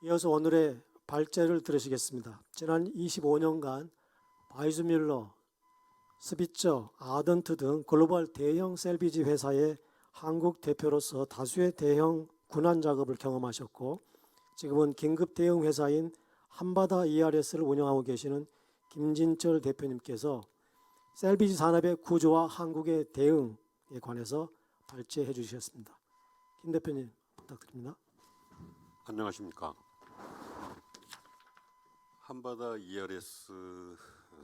이어서 오늘의 발제를 들으시겠습니다. 지난 25년간 바이즈뮬러, 스비처, 아던트 등 글로벌 대형 셀비지 회사의 한국 대표로서 다수의 대형 군안 작업을 경험하셨고 지금은 긴급 대응 회사인 한바다 ERS를 운영하고 계시는 김진철 대표님께서 셀비지 산업의 구조와 한국의 대응에 관해서 발제해 주셨습니다. 김 대표님 부탁드립니다. 안녕하십니까. 한바다 ERS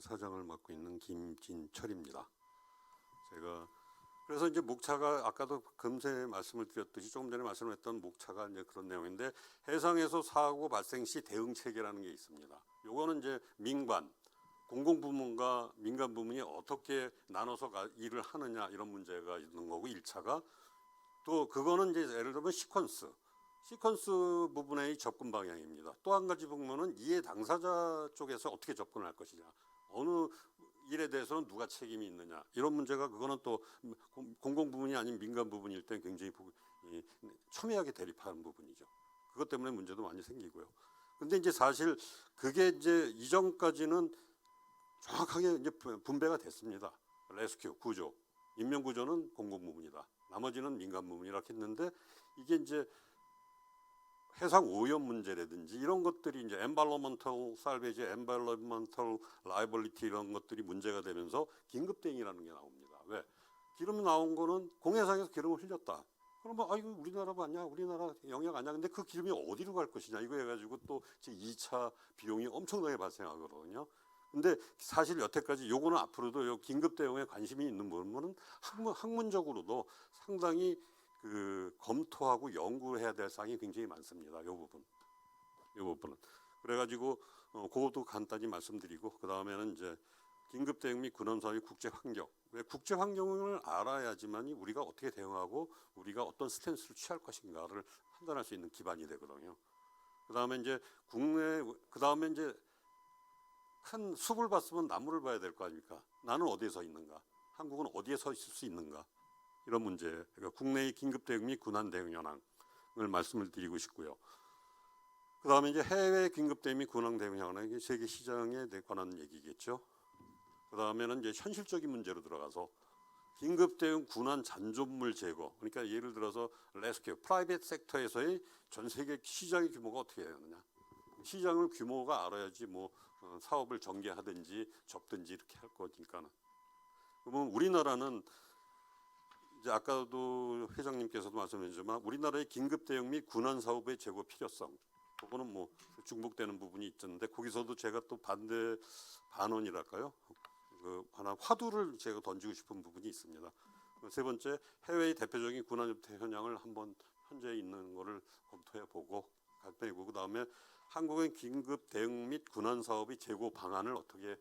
사장을 맡고 있는 김진철입니다. 제가 그래서 이제 목차가 아까도 금세 말씀을 드렸듯이 조금 전에 말씀했던 목차가 이제 그런 내용인데, 해상에서 사고 발생 시 대응 체계라는 게 있습니다. 요거는 이제 민관, 공공부문과 민간 부문이 어떻게 나눠서 일을 하느냐 이런 문제가 있는 거고, 1차가 또 그거는 이제 예를 들면 시퀀스 부분의 접근 방향입니다. 또 한 가지 부분은 이해 당사자 쪽에서 어떻게 접근할 것이냐, 어느 일에 대해서는 누가 책임이 있느냐 이런 문제가, 그거는 또 공공 부분이 아닌 민간 부분일 때 굉장히 첨예하게 대립하는 부분이죠. 그것 때문에 문제도 많이 생기고요. 근데 이제 사실 그게 이제 이전까지는 정확하게 이제 분배가 됐습니다. 레스큐 구조, 인명 구조는 공공 부문이다, 나머지는 민간 부문이라 했는데, 이게 이제 해상 오염 문제라든지 이런 것들이 이제 environmental salvage, environmental liability 이런 것들이 문제가 되면서 긴급 대응이라는 게 나옵니다. 왜? 기름이 나온 거는 공해상에서 기름을 흘렸다. 그러면 이거 우리나라 맞냐? 우리나라 영향 아니야? 근데 그 기름이 어디로 갈 것이냐? 이거 해가지고 또 제 2차 비용이 엄청나게 발생하거든요. 근데 사실 여태까지 요거는 앞으로도 요 긴급 대응에 관심이 있는 부분은 학문적으로도 상당히 검토하고 연구해야 될 사항이 굉장히 많습니다. 요 부분은. 그래가지고 그것도 간단히 말씀드리고, 그 다음에는 이제 긴급 대응 및 군원 사업의 국제 환경. 왜 국제 환경을 알아야지만이 우리가 어떻게 대응하고 우리가 어떤 스탠스를 취할 것인가를 판단할 수 있는 기반이 되거든요. 그 다음에 이제 이제 큰 숲을 봤으면 나무를 봐야 될 거 아닙니까? 나는 어디에 서 있는가? 한국은 어디에 서 있을 수 있는가? 이런 문제, 그러니까 국내의 긴급 대응 및 군안 대응 현황을 말씀을 드리고 싶고요. 그 다음에 이제 해외 긴급 대응 및 군안 대응 현황, 이게 세계 시장에 관한 얘기겠죠. 그 다음에는 이제 현실적인 문제로 들어가서 긴급 대응 군안 잔존물 제거, 그러니까 예를 들어서 레스큐, 프라이빗 섹터에서의 전 세계 시장의 규모가 어떻게 되느냐. 시장을 규모가 알아야지 뭐 사업을 전개하든지 접든지 이렇게 할 거니까는. 그러면 우리나라는 이제 아까도 회장님께서도 말씀해주셨지만 우리나라의 긴급 대응 및 군안 사업의 재고 필요성, 그거는 뭐 중복되는 부분이 있었는데, 거기서도 제가 또 반원이랄까요? 하나 화두를 제가 던지고 싶은 부분이 있습니다. 세 번째, 해외의 대표적인 군안 현황을 한번 현재 있는 거를 검토해 보고, 그 다음에 한국의 긴급 대응 및 군안 사업의 재고 방안을 어떻게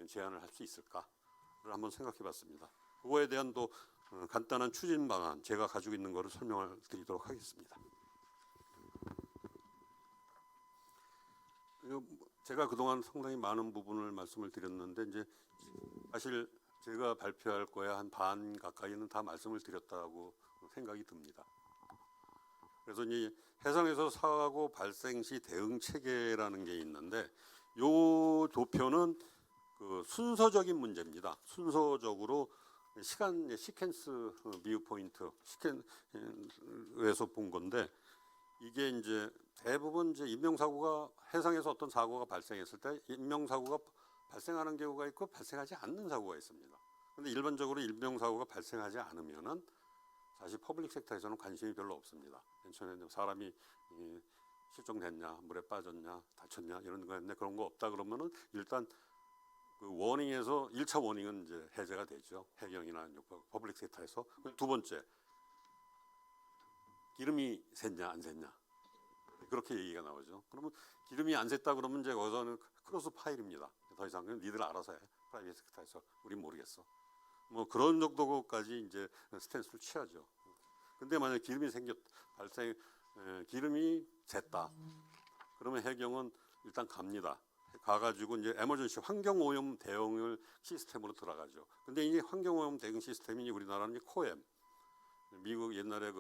제안을 할 수 있을까를 한번 생각해 봤습니다. 그거에 대한 또 간단한 추진 방안, 제가 가지고 있는 거를 설명을 드리도록 하겠습니다. 제가 그동안 상당히 많은 부분을 말씀을 드렸는데, 이제 사실 제가 발표할 거에 한 반 가까이는 다 말씀을 드렸다고 생각이 듭니다. 그래서 이 해상에서 사고 발생 시 대응 체계라는 게 있는데, 요 도표는 그 순서적인 문제입니다. 순서적으로 시퀀스 비유 포인트 시퀀스에서 본 건데, 이게 이제 대부분 이제 인명사고가, 해상에서 어떤 사고가 발생했을 때 인명사고가 발생하는 경우가 있고 발생하지 않는 사고가 있습니다. 근데 일반적으로 인명사고가 발생하지 않으면은 사실 퍼블릭 섹터에서는 관심이 별로 없습니다. 사람이 실종됐냐, 물에 빠졌냐, 다쳤냐 이런 거 했는데 그런 거 없다 그러면은 일단 그 워닝에서 1차 워닝은 이제 해제가 되죠. 해경이나 퍼블릭 섹터에서. 두 번째, 기름이 샜냐 안 샜냐, 그렇게 얘기가 나오죠. 그러면 기름이 안 샜다 그러면 이제 거기서는 크로스 파일입니다. 더 이상 니들 알아서 해. 프라이빗 섹터에서 우린 모르겠어. 뭐 그런 정도까지 이제 스탠스를 취하죠. 근데 만약 기름이 기름이 샜다. 그러면 해경은 일단 갑니다. 가가지고 이제 에머전시 환경오염 대응을 시스템으로 들어가죠. 근데 이 환경오염 대응 시스템이 우리나라는 코엠, 미국 옛날에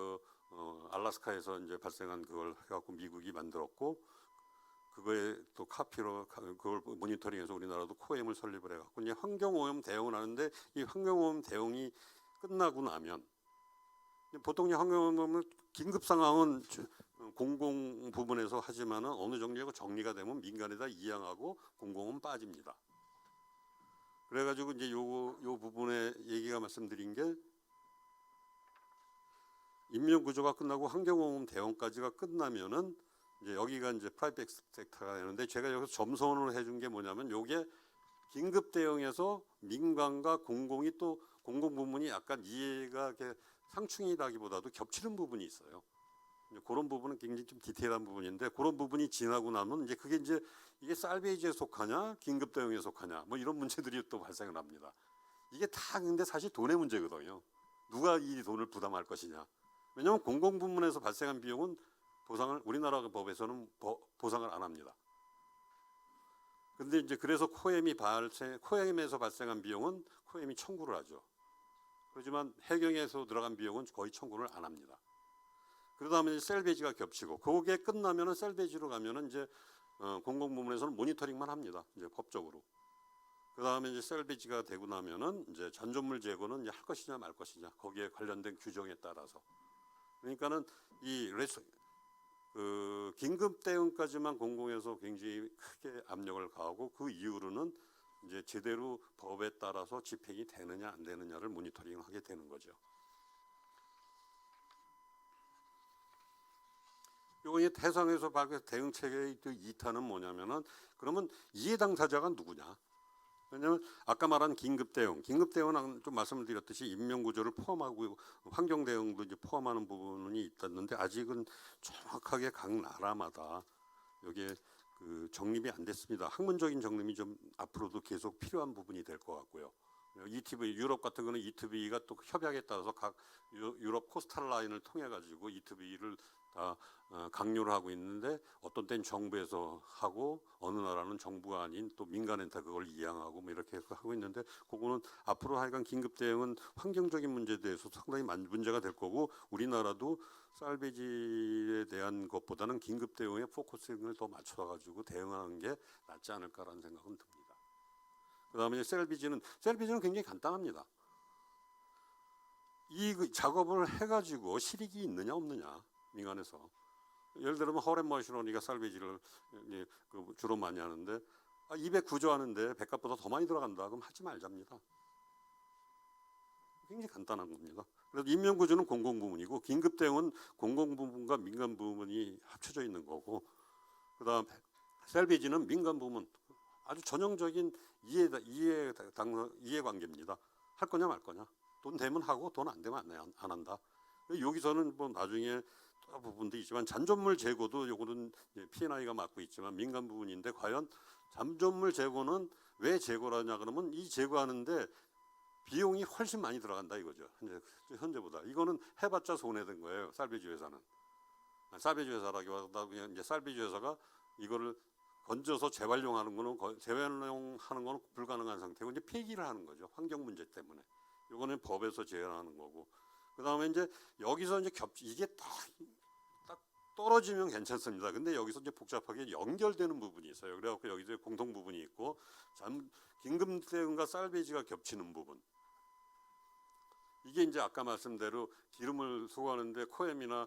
알라스카에서 이제 발생한 그걸 해갖고 미국이 만들었고, 그거에 또 카피로 그걸 모니터링해서 우리나라도 코엠을 설립을 해갖고 이제 환경오염 대응을 하는데 이 환경오염 대응이 끝나고 나면 보통 이제 환경오염은 긴급 상황은 공공 부분에서 하지만은 어느 정도 정리가 되면 민간에다 이양하고 공공은 빠집니다. 그래가지고 이제 요 부분에 얘기가 말씀드린 게 인명 구조가 끝나고 환경오염 대응까지가 끝나면은 이제 여기가 이제 프라이빗 섹터가 되는데 제가 여기서 점선을 해준 게 뭐냐면 요게 긴급 대응에서 민간과 공공이 또 공공 부문이 약간 이해가 이렇게 상충이라기보다도 겹치는 부분이 있어요. 그런 부분은 굉장히 좀 디테일한 부분인데 그런 부분이 지나고 나면 이제 그게 이제 이게 살베이지에 속하냐 긴급 대응에 속하냐 뭐 이런 문제들이 또 발생을 합니다. 이게 다 근데 사실 돈의 문제거든요. 누가 이 돈을 부담할 것이냐. 왜냐하면 공공 부문에서 발생한 비용은 보상을 우리나라 법에서는 보상을 안 합니다. 근데 이제 그래서 코엠에서 발생한 비용은 코엠이 청구를 하죠. 그렇지만 해경에서 들어간 비용은 거의 청구를 안 합니다. 그러다 보면 셀베이지가 겹치고 그게 끝나면은 셀베이지로 가면은 이제 공공부문에서는 모니터링만 합니다. 이제 법적으로. 그다음에 이제 셀베이지가 되고 나면은 이제 잔존물 제거는 이제 할 것이냐 말 것이냐 거기에 관련된 규정에 따라서. 그러니까는 긴급 대응까지만 공공에서 굉장히 크게 압력을 가하고 그 이후로는 이제 제대로 법에 따라서 집행이 되느냐 안 되느냐를 모니터링하게 되는 거죠. 요거 대상에서 발표 대응 체계의 2탄은 뭐냐면은 그러면 이해 당사자가 누구냐? 왜냐하면 아까 말한 긴급 대응은 좀 말씀을 드렸듯이 인명 구조를 포함하고 환경 대응도 이제 포함하는 부분이 있었는데 아직은 정확하게 각 나라마다 여기에 그 정립이 안 됐습니다. 학문적인 정립이 좀 앞으로도 계속 필요한 부분이 될 것 같고요. ETV 유럽 같은 거는 ETV가 또 협약에 따라서 각 유럽 코스탈 라인을 통해 가지고 ETV를 다 강요를 하고 있는데 어떤 때는 정부에서 하고 어느 나라는 정부가 아닌 또 민간에다 그걸 이양하고 뭐 이렇게 하고 있는데 그거는 앞으로 하여간 긴급 대응은 환경적인 문제에 대해서 상당히 문제가 될 거고 우리나라도 살베지에 대한 것보다는 긴급 대응에 포커싱을 더 맞춰가지고 대응하는 게 낫지 않을까라는 생각은 듭니다. 그다음에 셀비지는 굉장히 간단합니다. 이 작업을 해가지고 실익이 있느냐 없느냐 민간에서 예를 들면 허렌 머시너리가 살베지를 주로 많이 하는데 200 구조하는데 100값보다 더 많이 들어간다 그럼 하지 말자입니다. 굉장히 간단한 겁니다. 그래서 인명 구조는 공공 부문이고 긴급 대응은 공공 부문과 민간 부문이 합쳐져 있는 거고 그다음 셀베지는 민간 부문 아주 전형적인 이해 관계입니다. 할 거냐 말 거냐. 돈 되면 하고 돈 안 되면 안 한다. 여기서는 뭐 나중에 또 부분도 있지만 잔존물 제거도 요거는 P&I가 맡고 있지만 민간 부분인데 과연 잔존물 제거는 왜 제거를 하냐 그러면 이 제거하는데 비용이 훨씬 많이 들어간다 이거죠. 현재보다. 이거는 해봤자 손해된 거예요. 살베지 회사는. 살베지 회사라기보다 그냥 이제 살베지 회사가 이거를 건져서 재활용하는 거는 불가능한 상태고 이제 폐기를 하는 거죠. 환경 문제 때문에. 이거는 법에서 제한하는 거고. 그다음에 이제 여기서 이제 이게 딱 떨어지면 괜찮습니다. 근데 여기서 이제 복잡하게 연결되는 부분이 있어요. 그래갖고 여기서 공통 부분이 있고 긴급 대응과 살베지가 겹치는 부분. 이게 이제 아까 말씀대로 기름을 수거하는데 코엠이나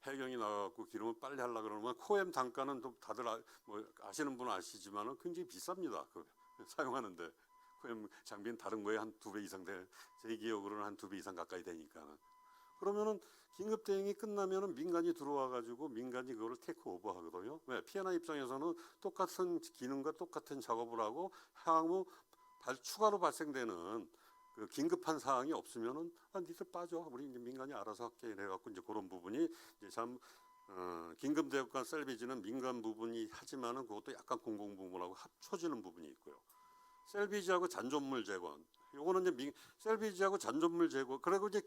해경이 나와갖고 기름을 빨리 하려 그러면 코엠 단가는 또 다들 아시는 분은 아시지만은 굉장히 비쌉니다. 사용하는데 코엠 장비는 다른 거에 한 2배 이상 제 기억으로는 한 2배 이상 가까이 되니까는. 그러면은 긴급 대응이 끝나면은 민간이 들어와가지고 민간이 그거를 테이크 오버 하거든요. 왜? 피해나 입장에서는 똑같은 기능과 똑같은 작업을 하고 향후 추가로 발생되는 그 긴급한 사항이 없으면은 니들 빠져. 우리 이제 민간이 알아서 할게 이래갖고 이제 그런 부분이 이제 참 긴급 대응과 셀비지는 민간 부분이 하지만은 그것도 약간 공공 부문하고 합쳐지는 부분이 있고요. 셀비지하고 잔존물 제거. 요거는 이제 셀비지하고 잔존물 제거. 그리고 이제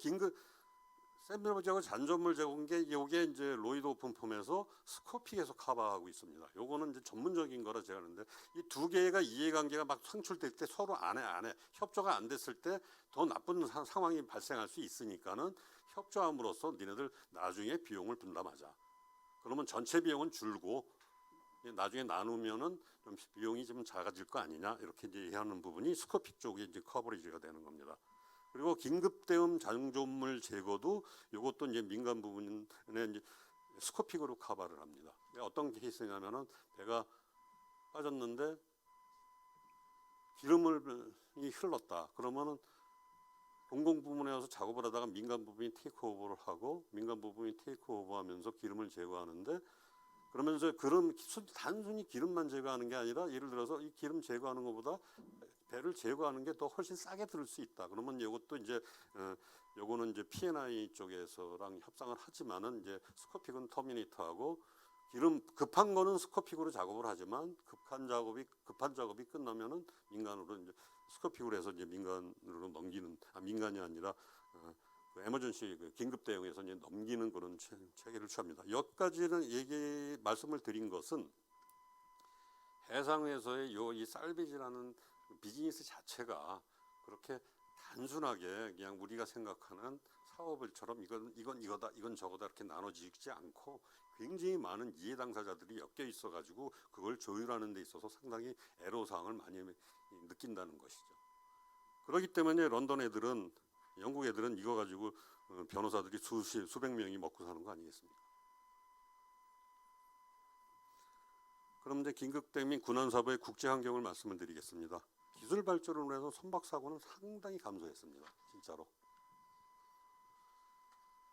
셀비지하고 잔존물 제거인 게 요게 이제 로이드 오픈폼에서 스코픽에서 커버하고 있습니다. 요거는 이제 전문적인 거라 제가 하는데 이 두 개가 이해관계가 막 상출될 때 서로 안 해 협조가 안 됐을 때 더 나쁜 상황이 발생할 수 있으니까는 협조함으로써 니네들 나중에 비용을 분담하자. 그러면 전체 비용은 줄고 나중에 나누면은 좀 비용이 좀 작아질 거 아니냐 이렇게 이제 얘기하는 부분이 스코픽 쪽에 이제 커버리지가 되는 겁니다. 그리고 긴급 대응 장조물 제거도 이것도 이제 민간 부분에 이제 스코픽으로 커버를 합니다. 어떤 케이스냐면은 배가 빠졌는데 기름이 흘렀다. 그러면은 공공 부문에 와서 작업을 하다가 민간 부분이 테이크오버를 하고 민간 부분이 테이크오버하면서 기름을 제거하는데 그러면서 단순히 기름만 제거하는 게 아니라 예를 들어서 이 기름 제거하는 것보다 배를 제거하는 게 더 훨씬 싸게 들을 수 있다. 그러면 이것도 이제 요거는 이제 P&I 쪽에서랑 협상을 하지만은 이제 스코픽은 터미네이터하고 기름 급한 거는 스코픽으로 작업을 하지만 급한 작업이 끝나면은 민간으로 이제 스코픽으로 해서 이제 민간으로 넘기는 민간이 아니라 그 에머전시 그 긴급 대응에서 이제 넘기는 그런 체계를 취합니다. 여기까지는 말씀을 드린 것은 해상에서의 이 살베지라는 비즈니스 자체가 그렇게 단순하게 그냥 우리가 생각하는 사업을처럼 이건 이거다 이건 저거다 이렇게 나눠지지 않고 굉장히 많은 이해 당사자들이 엮여 있어 가지고 그걸 조율하는 데 있어서 상당히 애로사항을 많이 느낀다는 것이죠. 그렇기 때문에 런던 애들은 영국 애들은 이거 가지고 변호사들이 수백 명이 먹고 사는 거 아니겠습니까? 그럼 이제 긴급대응 및 군안사고의 국제 환경을 말씀을 드리겠습니다. 기술 발전으로 해서 선박 사고는 상당히 감소했습니다. 진짜로.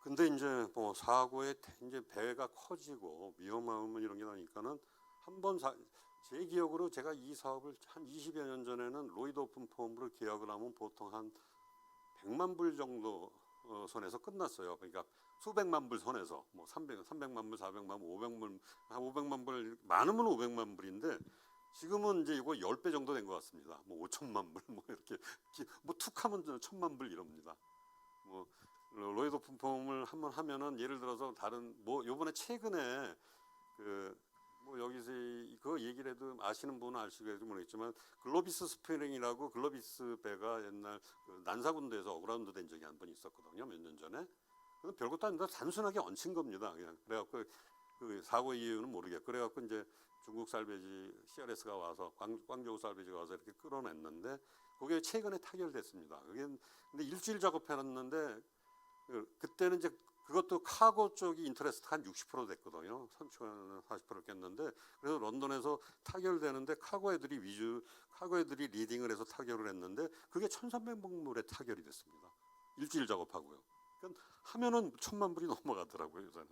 근데 이제 뭐 사고에 이제 배가 커지고 위험하면 이런 게 나니까는 제 기억으로 제가 이 사업을 한 20여 년 전에는 로이드 오픈 폼으로 계약을 하면 보통 한 100만 불 정도 선에서 끝났어요. 그러니까 수백만 불 선에서 뭐 300만 불, 400만 불, 500불, 한 500만 불 많으면 500만 불인데 지금은 이제 이거 10배 정도 된 것 같습니다. 뭐 5천만 불, 뭐 이렇게 뭐 툭하면 1,000만 불 이럽니다. 뭐 로이드 오픈 폼을 한번 하면은 예를 들어서 다른 뭐 요번에 최근에 뭐 여기서 그 얘기를 해도 아시는 분은 아시겠지 모르겠지만 글로비스 스프링이라고 글로비스 배가 옛날 그 난사군대에서 어그라운드 된 적이 한 번 있었거든요. 몇 년 전에. 그건 별것도 아니라 단순하게 얹힌 겁니다. 그냥 그래갖고 그 사고 이유는 모르겠고 그래갖고 이제 중국 살베지 CRS가 와서 광저우 살베지가 와서 이렇게 끌어냈는데 그게 최근에 타결됐습니다. 그게 근데 일주일 작업해놨는데 그때는 이제 그것도 카고 쪽이 인터레스트가 한 60% 됐거든요. 선수는 40% 깼는데 그래서 런던에서 타결되는데 카고 애들이 리딩을 해서 타결을 했는데 그게 1,300만불에 타결이 됐습니다. 일주일 작업하고요. 그러니까 하면은 1,000만 불이 넘어가더라고요, 요새는.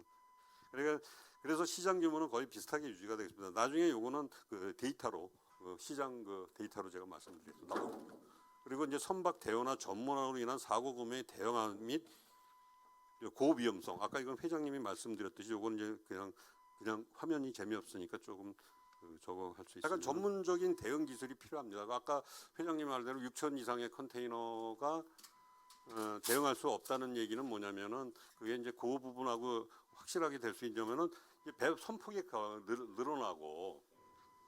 그러니까 그래서 시장 규모는 거의 비슷하게 유지가 되겠습니다. 나중에 요거는 그 데이터로 시장 그 데이터로 제가 말씀드리겠습니다. 그리고 이제 선박 대여나 전문화로 인한 사고 구매의 대응함 및 고위험성. 아까 이건 회장님이 말씀드렸듯이 요건 이제 그냥 화면이 재미없으니까 조금 저거 할 수 있어요. 약간 전문적인 대응 기술이 필요합니다. 아까 회장님 말대로 6천 이상의 컨테이너가 대응할 수 없다는 얘기는 뭐냐면은 그게 이제 그 부분하고 확실하게 될 수 있냐면은 배 선폭이 늘어나고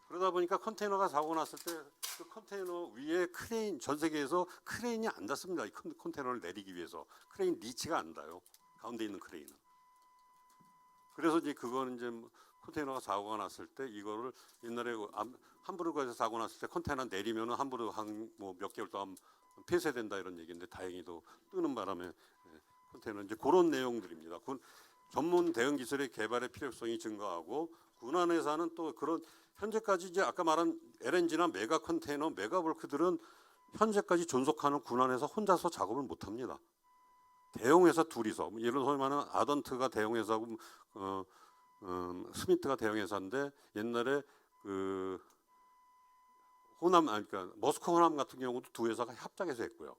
그러다 보니까 컨테이너가 사고 났을 때 그 컨테이너 위에 크레인 전 세계에서 크레인이 안 닿습니다. 이 컨테이너를 내리기 위해서 크레인 리치가 안 닿아요. 가운데 있는 크레인은. 그래서 이제 그거는 이제 컨테이너가 사고가 났을 때 이거를 옛날에 함부르크에서 사고 났을 때 컨테이너 내리면은 함부르크 뭐 몇 개월 동안 폐쇄된다 이런 얘기인데 다행히도 뜨는 바람에 컨테이너 이제 그런 내용들입니다. 전문 대응 기술의 개발의 필요성이 증가하고 군안에서는 또 그런 현재까지 이제 아까 말한 LNG나 메가 컨테이너, 메가볼크들은 현재까지 존속하는 군안에서 혼자서 작업을 못 합니다. 대형회사 둘이서 예를 들어서 말하면 아던트가 대형회사고 스미트가 대형회사인데 옛날에 그 그러니까 머스코 호남 같은 경우도 두 회사가 합작해서 했고요.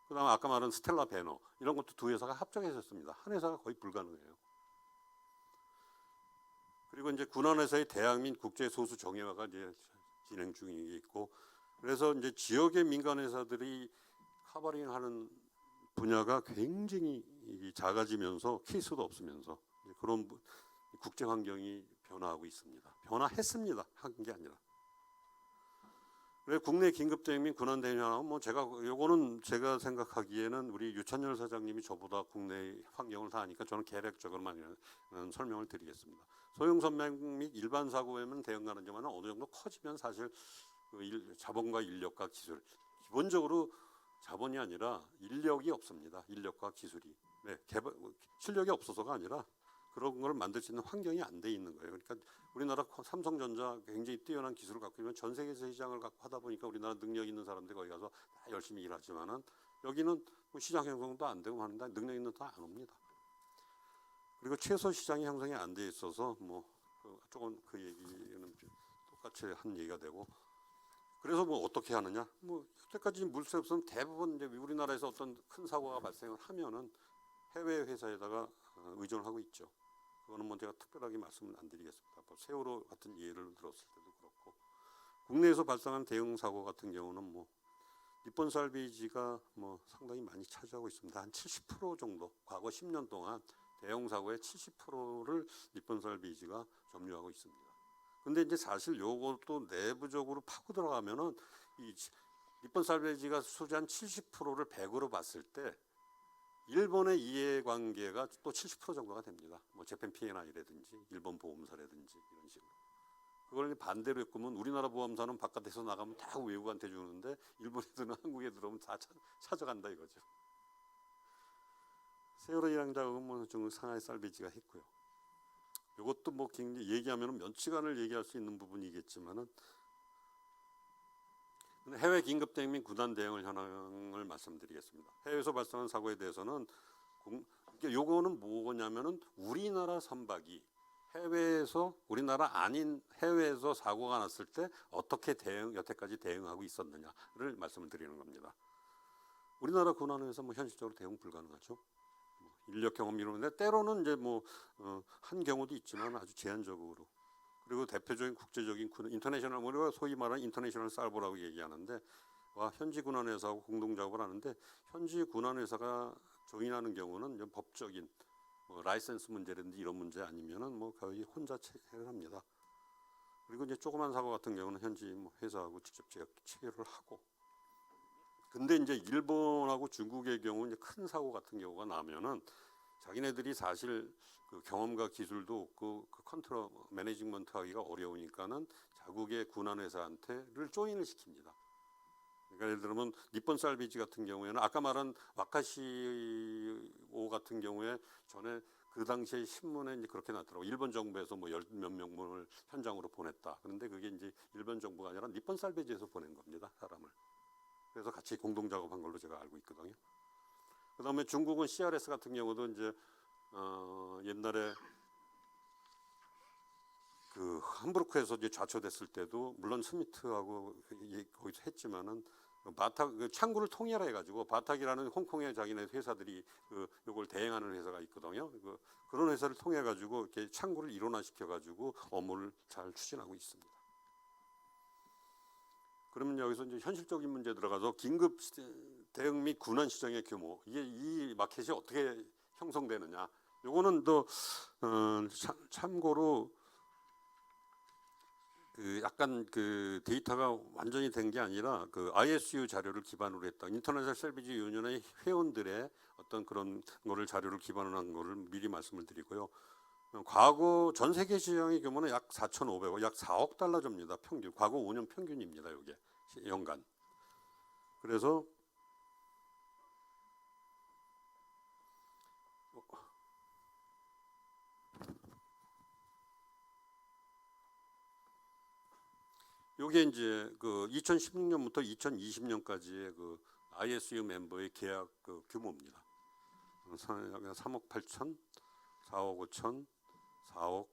그다음에 아까 말한 스텔라 배너 이런 것도 두 회사가 합작해서 했습니다. 한 회사가 거의 불가능해요. 그리고 이제 군안에서의 대학 및 국제 소수 정예화가 이제 진행 중에 있고 그래서 이제 지역의 민간 회사들이 커버링하는 분야가 굉장히 작아지면서 케이스도 없으면서 그런 국제 환경이 변화하고 있습니다. 변화했습니다. 한 게 아니라. 왜 국내 긴급 대응 및 군안 대응하면 뭐 요거는 제가 생각하기에는 우리 유찬열 사장님이 저보다 국내 환경을 다 아니까 저는 개략적으로만 설명을 드리겠습니다. 소형 선박 및 일반 사고에는 대응하는 점은 어느 정도 커지면 사실 자본과 인력과 기술, 기본적으로 자본이 아니라 인력이 없습니다. 인력과 기술이 실력이 없어서가 아니라 그런 걸 만들 수 있는 환경이 안 돼 있는 거예요. 그러니까 우리나라 삼성전자 굉장히 뛰어난 기술을 갖고 있면 전 세계에서 시장을 갖고 하다 보니까 우리나라 능력 있는 사람들이 거기 가서 다 열심히 일하지만은 여기는 뭐 시장 형성도 안 되고 하는데 능력 있는 다 안 옵니다. 그리고 최소 시장이 형성이 안 돼 있어서 뭐 조금 그 얘기는 똑같이 한 얘기가 되고, 그래서 뭐 어떻게 하느냐? 뭐 여태까지 물세 없으면 대부분 이제 우리나라에서 어떤 큰 사고가 발생을 하면은 해외 회사에다가 의존을 하고 있죠. 그거는 뭐 제가 특별하게 말씀을 안 드리겠습니다. 뭐 세월호 같은 예를 들었을 때도 그렇고, 국내에서 발생한 대형 사고 같은 경우는 뭐 니폰 살베이지가 뭐 상당히 많이 차지하고 있습니다. 한 70% 정도, 과거 10년 동안 대형 사고의 70%를 니폰 살베이지가 점유하고 있습니다. 근데 이제 사실 요것도 내부적으로 파고 들어가면은 이 니폰 살베이지가 소지한 70%를 100으로 봤을 때 일본의 이해관계가 또 70% 정도가 됩니다. 뭐 재팬 P&I라든지 일본 보험사라든지 이런 식으로. 그걸 반대로 했으면 우리나라 보험사는 바깥에서 나가면 다 외국한테 주는데 일본 애들은 한국에 들어오면 다 찾아간다 이거죠. 세월호 일항 자금은 뭐 좀 상하이 살베이지가 했고요. 이것도 뭐 굉장히 얘기하면 몇 시간을 얘기할 수 있는 부분이겠지만은 해외 긴급 대응 및 구단 대응 현황을 말씀드리겠습니다. 해외에서 발생한 사고에 대해서는 요거는 뭐냐면은 우리나라 선박이 해외에서 우리나라 아닌 해외에서 사고가 났을 때 어떻게 여태까지 대응하고 있었느냐를 말씀을 드리는 겁니다. 우리나라 군안에서 뭐 현실적으로 대응 불가능하죠. 인력 경험 이런데 때로는 이제 뭐 한 경우도 있지만 아주 제한적으로. 그리고 대표적인 국제적인 인터내셔널, 우리가 소위 말하는 인터내셔널 살보라고 얘기하는데, 현지 군안회사하고 공동 작업을 하는데 현지 군안회사가 조인하는 경우는 이제 법적인 뭐 라이센스 문제라든지 이런 문제 아니면은 뭐 거의 혼자 해결합니다. 그리고 이제 조그만 사고 같은 경우는 현지 뭐 회사하고 직접 제가 체결을 하고. 근데 이제 일본하고 중국의 경우 이제 큰 사고 같은 경우가 나면은 자기네들이 사실 그 경험과 기술도 없고 그 컨트롤 매니지먼트 하기가 어려우니까는 자국의 군안 회사한테를 조인을 시킵니다. 그러니까 예를 들면 니폰 살베이지 같은 경우에는 아까 말한 와카시오 같은 경우에 전에 그 당시에 신문에 이제 그렇게 났더라고. 일본 정부에서 뭐 열 몇 명분을 현장으로 보냈다. 그런데 그게 이제 일본 정부가 아니라 니폰 살베이지에서 보낸 겁니다, 사람을. 그래서 같이 공동 작업한 걸로 제가 알고 있거든요. 그다음에 중국은 CRS 같은 경우도 이제 옛날에 그 함부르크에서 이제 좌초됐을 때도 물론 스미트하고 거기서 했지만은 바탁 창구를 통일해 가지고 바탁이라는 홍콩의 자기네 회사들이 요걸 대행하는 회사가 있거든요. 그런 회사를 통해 가지고 이렇게 창구를 일원화시켜 가지고 업무를 잘 추진하고 있습니다. 그러면 여기서 이제 현실적인 문제 들어가서 긴급 대응 및 군안 시장의 규모, 이게 이 마켓이 어떻게 형성되느냐, 요거는 또 참고로 그 약간 그 데이터가 완전히 된 게 아니라 그 ISU 자료를 기반으로 했다. 인터내셔널 셀비지 유니언의 회원들의 어떤 그런 거를 자료를 기반으로 한 거를 미리 말씀을 드리고요. 과거 전 세계 시장의 규모는 약 4,500억, 약 4억 달러 줍니다. 평균. 과거 5년 평균입니다. 이게 연간. 그래서 요게 이제 그 2016년부터 2020년까지의 그 ISU 멤버의 계약 그 규모입니다. 3억 8천, 4억 5천, 4억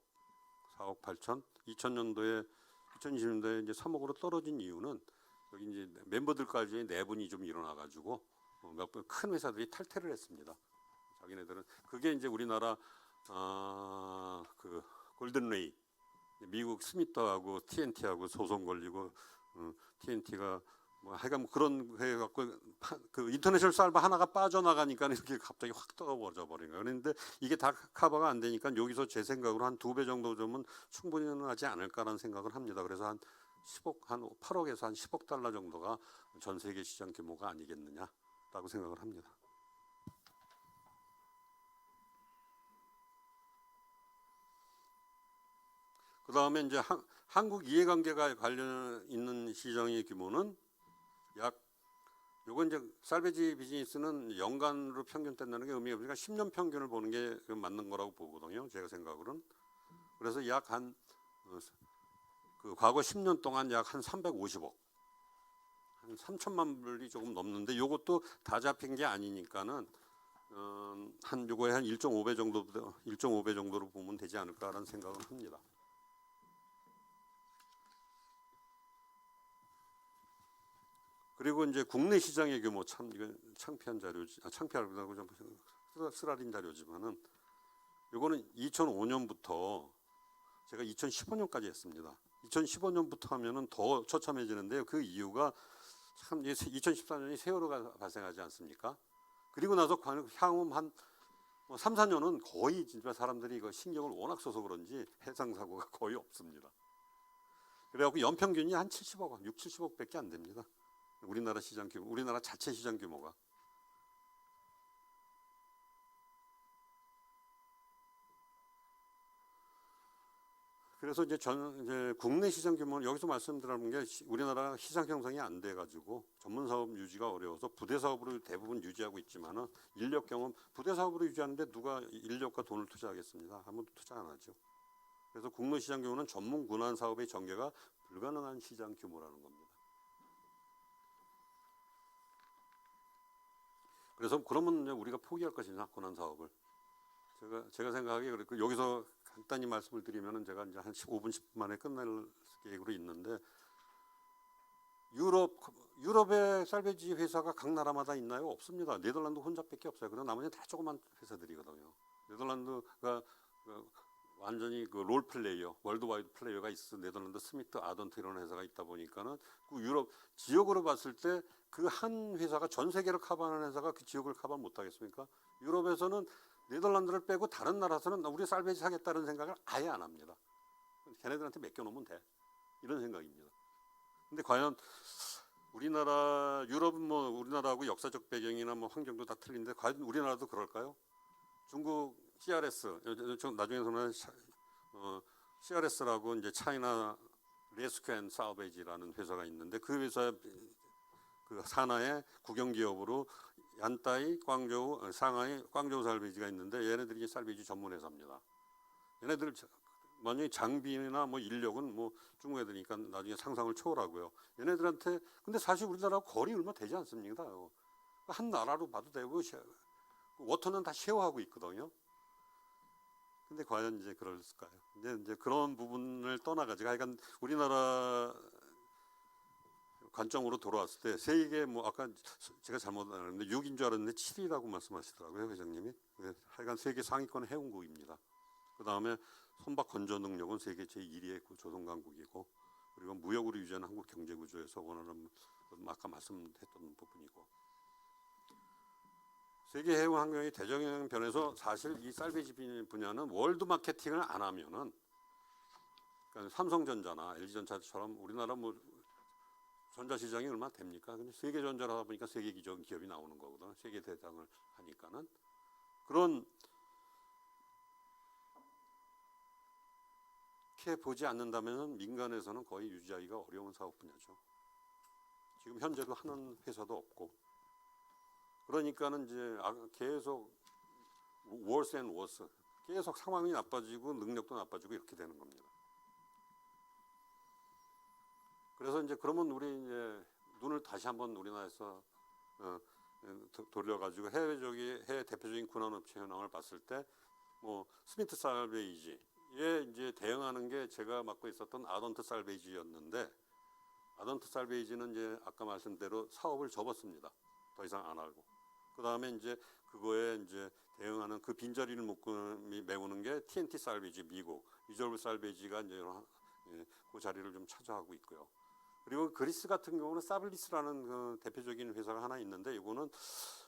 8천. 2020년도에 이제 3억으로 떨어진 이유는 여기 이제 멤버들까지 내분이 좀 일어나가지고 몇 번 큰 회사들이 탈퇴를 했습니다. 자기네들은 그게 이제 우리나라 그 골든레이, 미국 스미터하고 TNT하고 소송 걸리고 TNT가 뭐 하여간 그런 해 갖고 그 인터내셔널 살바 하나가 빠져나가니까 이렇게 갑자기 확 떠버려 버린 거예요. 그런데 이게 다 커버가 안 되니까 여기서 제 생각으로 한 2배 정도 점은 충분히 하지 않을까라는 생각을 합니다. 그래서 한 한 8억에서 한 10억 달러 정도가 전 세계 시장 규모가 아니겠느냐라고 생각을 합니다. 그 다음에 이제 한국 이해관계가 관련 있는 시장의 규모는 요건 이제 살베지 비즈니스는 연간으로 평균 뗀다는 게 의미가 없으니까 10년 평균을 보는 게 맞는 거라고 보거든요. 제가 생각으로는. 그래서 그 과거 10년 동안 약 한 350억, 한 3천만 불이 조금 넘는데 요것도 다 잡힌 게 아니니까는 요거에 한 1.5배 정도로 보면 되지 않을까라는 생각을 합니다. 그리고 이제 국내 시장의 규모 참 이건 창피한 자료지, 창피하다고 좀 쓰라린 자료지만은 요거는 2005년부터 제가 2015년까지 했습니다. 2015년부터 하면은 더 처참해지는데요. 그 이유가 참 2014년이 세월호가 발생하지 않습니까? 그리고 나서 향후 한 3, 4년은 거의 진짜 사람들이 이거 신경을 워낙 써서 그런지 해상 사고가 거의 없습니다. 그래갖고 연평균이 한 70억, 6, 70억밖에 안 됩니다. 우리나라 시장 규모, 우리나라 자체 시장 규모가. 그래서 이제 국내 시장 규모는 여기서 말씀드리는 게 우리나라 시장 형성이 안 돼가지고 전문 사업 유지가 어려워서 부대 사업으로 대부분 유지하고 있지만은 인력 경험 부대 사업으로 유지하는데 누가 인력과 돈을 투자하겠습니다. 아무도 투자 안 하죠. 그래서 국내 시장 규모는 전문 군안 사업의 전개가 불가능한 시장 규모라는 겁니다. 그래서 그러면 우리가 포기할 것이냐 군안 사업을. 제가 생각하기에 여기서 간단히 말씀을 드리면은 제가 이제 한 5분 10분 만에 끝날 계획으로 있는데 유럽의 살베지 회사가 각 나라마다 있나요? 없습니다. 네덜란드 혼자밖에 없어요. 그럼 나머지는 다 조그만 회사들이거든요. 네덜란드가 완전히 그 롤 플레이어, 월드와이드 플레이어가 있어. 네덜란드 스미트 아던트 이런 회사가 있다 보니까는 그 유럽 지역으로 봤을 때 그 한 회사가 전 세계를 커버하는 회사가 그 지역을 커버 못 하겠습니까? 유럽에서는 네덜란드를 빼고 다른 나라에서는 우리 살베지 사겠다는 생각을 아예 안 합니다. 걔네들한테 맡겨놓으면 돼. 이런 생각입니다. 근데 과연 우리나라, 유럽은 뭐 우리나라하고 역사적 배경이나 뭐 환경도 다 틀린데 과연 우리나라도 그럴까요? 중국 CRS, 나중에 보면 CRS라고 이제 차이나 레스큐 앤 살베지라는 회사가 있는데 그 회사 그 산하의 국영기업으로 얀따이, 광저우, 상하이, 광저우 살베지가 있는데 얘네들이 살베지 전문 회사입니다. 얘네들 만약에 장비나 뭐 인력은 뭐 중국 애들이니까 나중에 상상을 초월하고요. 얘네들한테 근데 사실 우리나라하고 거리 얼마 되지 않습니다. 한 나라로 봐도 되고 워터는 다 쉐어하고 있거든요. 근데 과연 이제 그럴까요? 이제 그런 부분을 떠나가지고 하여간 우리나라 관점으로 돌아왔을 때 세계 뭐 아까 제가 잘못 알았는데 6인 줄 알았는데 7위라고 말씀하시더라고요 회장님이. 하여간 세계 상위권 해운국입니다. 그 다음에 선박 건조 능력은 세계 제1위의 조선강국이고 그리고 무역으로 유지하는 한국 경제 구조에서 원하는 아까 말씀했던 부분이고 세계 해운 환경이 대정형 변해서 사실 이 살베지 분야는 월드 마케팅을 안 하면은 그러니까 삼성전자나 LG전자처럼 우리나라 뭐 전자시장이 얼마 됩니까? 근데 세계전자를 하다 보니까 세계 기업이 나오는 거거든. 세계 대장을 하니까는 그런 이렇게 보지 않는다면 민간에서는 거의 유지하기가 어려운 사업 분야죠. 지금 현재도 하는 회사도 없고 그러니까는 이제 계속 worse and worse 계속 상황이 나빠지고 능력도 나빠지고 이렇게 되는 겁니다. 그래서 이제 그러면 우리 이제 눈을 다시 한번 우리나라에서 돌려가지고 해외 대표적인 군안업체 현황을 봤을 때 뭐 스미트 살베이지에 이제 대응하는 게 제가 맡고 있었던 아던트 살베이지였는데 아던트 살베이지는 이제 아까 말씀대로 사업을 접었습니다. 더 이상 안 하고 그 다음에 이제 그거에 이제 대응하는 그 빈자리를 메우는 게 TNT 살베이지 미국 리저브 살베이지가 이제 그 자리를 좀 차지하고 있고요. 그리고 그리스 같은 경우는 사블리스라는 그 대표적인 회사가 하나 있는데 이거는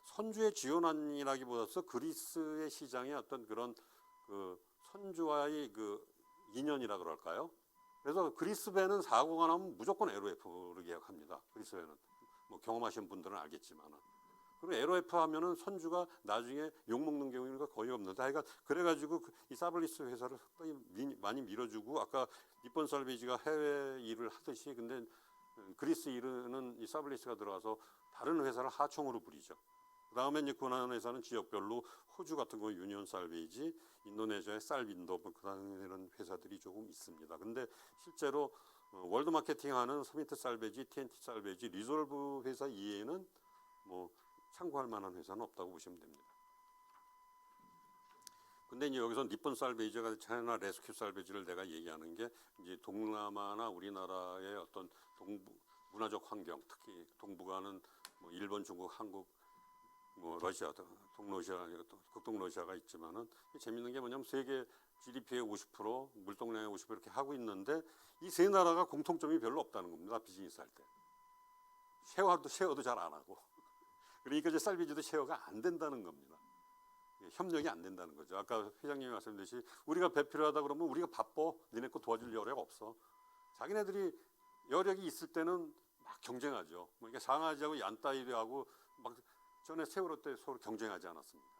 선주의 지원안이라기보다서 그리스의 시장의 어떤 그런 그 선주와의 그 인연이라 그럴까요? 그래서 그리스배는 사고가 나면 무조건 LOF를 계약합니다. 그리스배는 뭐 경험하신 분들은 알겠지만은. 그리고 LOF 하면은 선주가 나중에 욕 먹는 경우가 거의 없는데, 하여간 그래가지고 이 사블리스 회사를 상당히 많이 밀어주고, 아까 니폰 살베이지가 해외 일을 하듯이, 근데 그리스 일은 이 사블리스가 들어가서 다른 회사를 하청으로 부리죠. 그 다음에 이제 군한 회사는 지역별로 호주 같은 거 유니온 살베이지, 인도네시아의 살빈도, 그다음에 이런 회사들이 조금 있습니다. 근데 실제로 월드 마케팅하는 스미트 살베이지, TNT 살베이지, 리졸브 회사 이외에는 뭐 참고할 만한 회사는 없다고 보시면 됩니다. 근데 이제 여기서 니폰 살베이지가 차이나 레스큐 살베이지를 내가 얘기하는 게 이제 동남아나 우리나라의 어떤 동부 문화적 환경, 특히 동북아는 뭐 일본, 중국, 한국, 뭐 러시아, 동러시아, 극동러시아가 있지만은 재밌는 게 뭐냐면 세계 GDP의 50%, 물동량의 50% 이렇게 하고 있는데 이 세 나라가 공통점이 별로 없다는 겁니다. 비즈니스 할 때. 쉐어도 잘 안 하고. 그러니까 이제 살베이지도 쉐어가 안 된다는 겁니다. 협력이 안 된다는 거죠. 아까 회장님이 말씀드렸듯이 우리가 배 필요하다 그러면 우리가 바빠. 니네 거 도와줄 여력 없어. 자기네들이 여력이 있을 때는 막 경쟁하죠. 뭐 이게 상하지하고 얀따이하고 막 전에 세월호 때 서로 경쟁하지 않았습니까?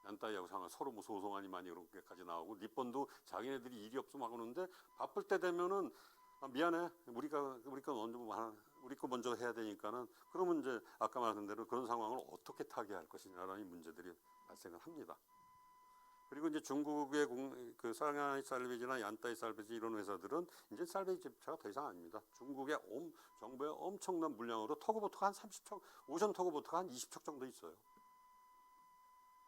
얀따이하고 상하 서로 뭐 소송안이 많이 이렇게까지 나오고, 니폰도 자기네들이 일이 없으면 하는데 바쁠 때 되면은 미안해, 우리 거 먼저 해야 되니까는, 그러면 이제 아까 말한 대로 그런 상황을 어떻게 타개할 것이냐라는 문제들이 발생을 합니다. 그리고 이제 중국의 그 상하이 살베이지나 얀따이 살베이지 이런 회사들은 이제 살베이지 집차가 더 이상 아닙니다. 중국의 정부의 엄청난 물량으로 터그보트가 한 30척, 오션 터그보트가 한 20척 정도 있어요.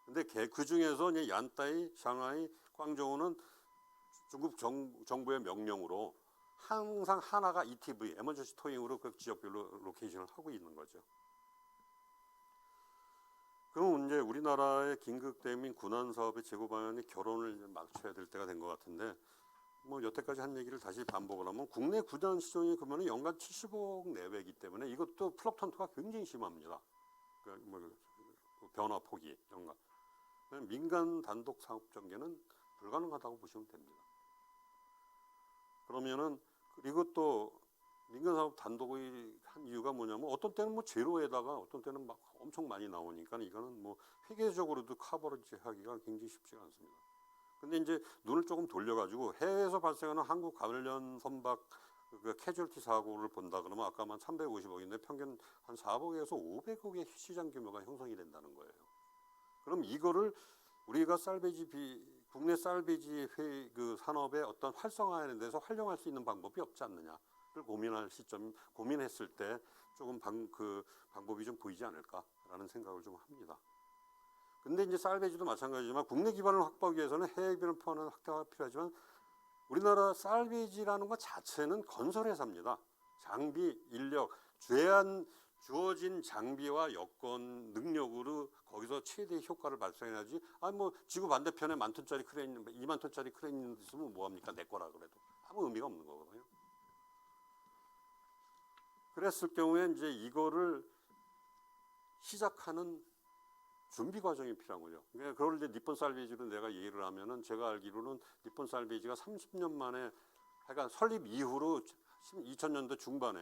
근데 그 중에서 이제 얀따이, 상하이, 광저우는 중국 정부의 명령으로 항상 하나가 ETV, 에머전시 토잉으로 그 지역별로 로케이션을 하고 있는 거죠. 그럼 이제 우리나라의 긴급 대민 군안 사업의 재고 방안이 결혼을 맞춰야 될 때가 된 것 같은데, 뭐 여태까지 한 얘기를 다시 반복을 하면 국내 군안 시장이 그러면 연간 70억 내외이기 때문에 이것도 플럭턴트가 굉장히 심합니다. 그 변화 폭이 연간. 민간 단독 사업 전개는 불가능하다고 보시면 됩니다. 그러면은 그리고 또 민간 사업 단독의 한 이유가 뭐냐면 어떤 때는 뭐 제로에다가 어떤 때는 막 엄청 많이 나오니까 이거는 뭐 회계적으로도 커버리지 하기가 굉장히 쉽지가 않습니다. 근데 이제 눈을 조금 돌려가지고 해외에서 발생하는 한국 관련 선박 그 캐주얼티 사고를 본다 그러면 아까만 350억인데 평균 한 4억에서 500억의 시장 규모가 형성이 된다는 거예요. 그럼 이거를 우리가 국내 살베이지 그 산업의 어떤 활성화하는 데서 활용할 수 있는 방법이 없지 않느냐를 고민했을 때 조금 그 방법이 좀 보이지 않을까라는 생각을 좀 합니다. 근데 이제 살베이지도 마찬가지지만 국내 기반을 확보하기 위해서는 해외 기반을 포함하는 확대가 필요하지만 우리나라 살베이지라는 것 자체는 건설회사입니다. 장비, 인력, 주어진 장비와 여건, 능력으로 거기서 최대의 효과를 발생해야지. 뭐 지구 반대편에 10,000톤짜리 크레인, 20,000톤짜리 크레인 있으면 뭐합니까? 내 거라 그래도 아무 의미가 없는 거거든요. 그랬을 경우에 이제 이거를 시작하는 준비 과정이 필요한 거죠. 그러니까 그걸 이제 니폰 살베이지로 내가 얘기를 하면은 제가 알기로는 니폰 살베이지가 30년 만에, 그러니까 설립 이후로 2000년도 중반에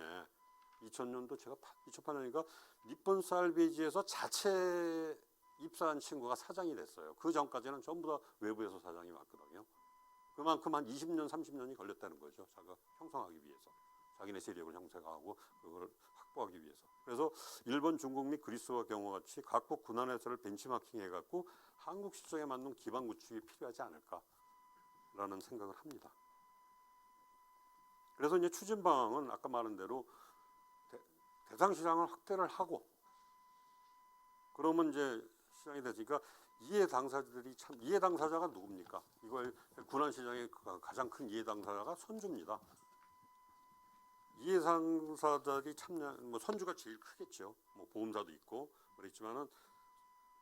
2000년도 제가 2008년이니까 니폰 살베이지에서 자체 입사한 친구가 사장이 됐어요. 그 전까지는 전부 다 외부에서 사장이 왔거든요. 그만큼 한 20년, 30년이 걸렸다는 거죠. 자기가 형성하기 위해서. 자기네 세력을 형성하고 그걸 확보하기 위해서. 그래서 일본, 중국 및 그리스와 경우와 같이 각국 군안 회사를 벤치마킹 해갖고 한국 시장에 맞는 기반 구축이 필요하지 않을까라는 생각을 합니다. 그래서 이제 추진 방안은 아까 말한 대로 대상 시장을 확대를 하고, 그러면 이제 시장이 되니까 이해 당사자가 누굽니까? 이걸 군안 시장의 가장 큰 이해 당사자가 선주입니다. 이해 당사자들이 뭐 선주가 제일 크겠죠. 뭐 보험사도 있고 그랬지만은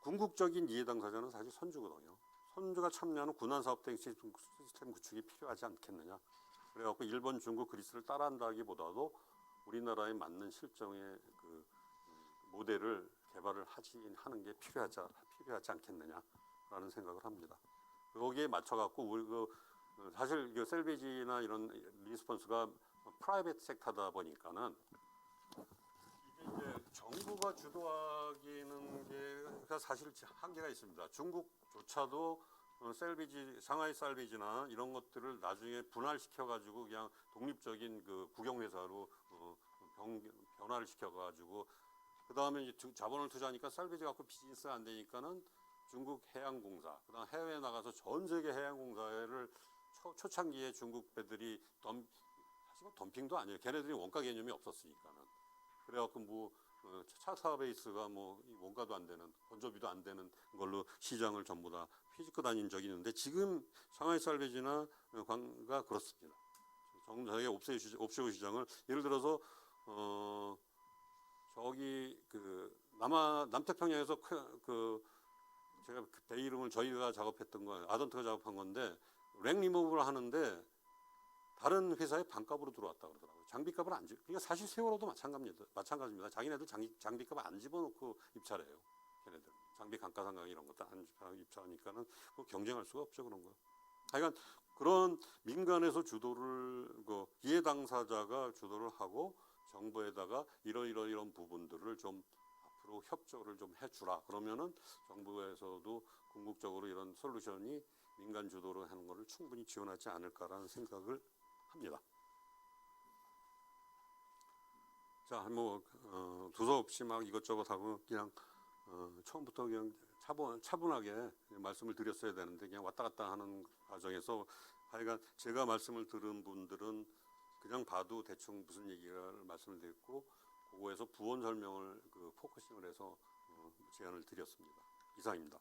궁극적인 이해 당사자는 사실 선주거든요. 선주가 참여하는 군안 사업 등 시스템 구축이 필요하지 않겠느냐. 그래갖고 일본, 중국, 그리스를 따라한다기보다도 우리나라에 맞는 실정의 그 모델을 개발을 하는 게 필요하지 않겠느냐라는 생각을 합니다. 거기에 맞춰갖고 우리 사실 그 셀비지나 이런 리스폰스가 프라이빗 섹터다 보니까는 이게 이제 정부가 주도하기는 게 사실 한계가 있습니다. 중국조차도 셀비지, 상하이 셀비지나 이런 것들을 나중에 분할시켜 가지고 그냥 독립적인 그 국영회사로 변화를 시켜 가지고 그 다음에 이제 자본을 투자하니까 셀비지 갖고 비즈니스가 안 되니까는 중국 해양공사, 그다음 해외에 나가서 전 세계 해양공사를 초창기에 중국 배들이 사실 덤핑도 아니에요. 걔네들이 원가 개념이 없었으니까는. 그래갖고 뭐 차사 베이스가 뭐 원가도 안 되는, 건조비도 안 되는 걸로 시장을 전부 다 휘짓고 다닌 적이 있는데 지금 상하이 쌀베지나 광가 그렇습니다. 정상의 옵쇼어 시장을 예를 들어서 저기 그 남태평양에서 제가 그 배 이름을 저희가 작업했던 거 아던트가 작업한 건데 랭 리무브를 하는데 다른 회사의 반값으로 들어왔다 그러더라고요. 장비값을 안 집. 그러니까 사실 세월호도 마찬가지입니다. 자기네들 장비값 안 집어넣고 입찰해요. 걔네들 장비 감가상각 이런 것도 안 입찰하니까는 경쟁할 수가 없죠 그런 거. 하여간 그런 민간에서 주도를 이해 당사자가 주도를 하고 정부에다가 이런 부분들을 좀 앞으로 협조를 좀 해주라. 그러면은 정부에서도 궁극적으로 이런 솔루션이 민간 주도로 하는 것을 충분히 지원하지 않을까라는 생각을 합니다. 자, 뭐 두서없이 막 이것저것 하고 그냥 처음부터 그냥 차분하게 말씀을 드렸어야 되는데 그냥 왔다 갔다 하는 과정에서 하여간 제가 말씀을 들은 분들은 그냥 봐도 대충 무슨 얘기를 말씀을 드렸고 그거에서 부원 설명을 포커싱을 해서 제안을 드렸습니다. 이상입니다.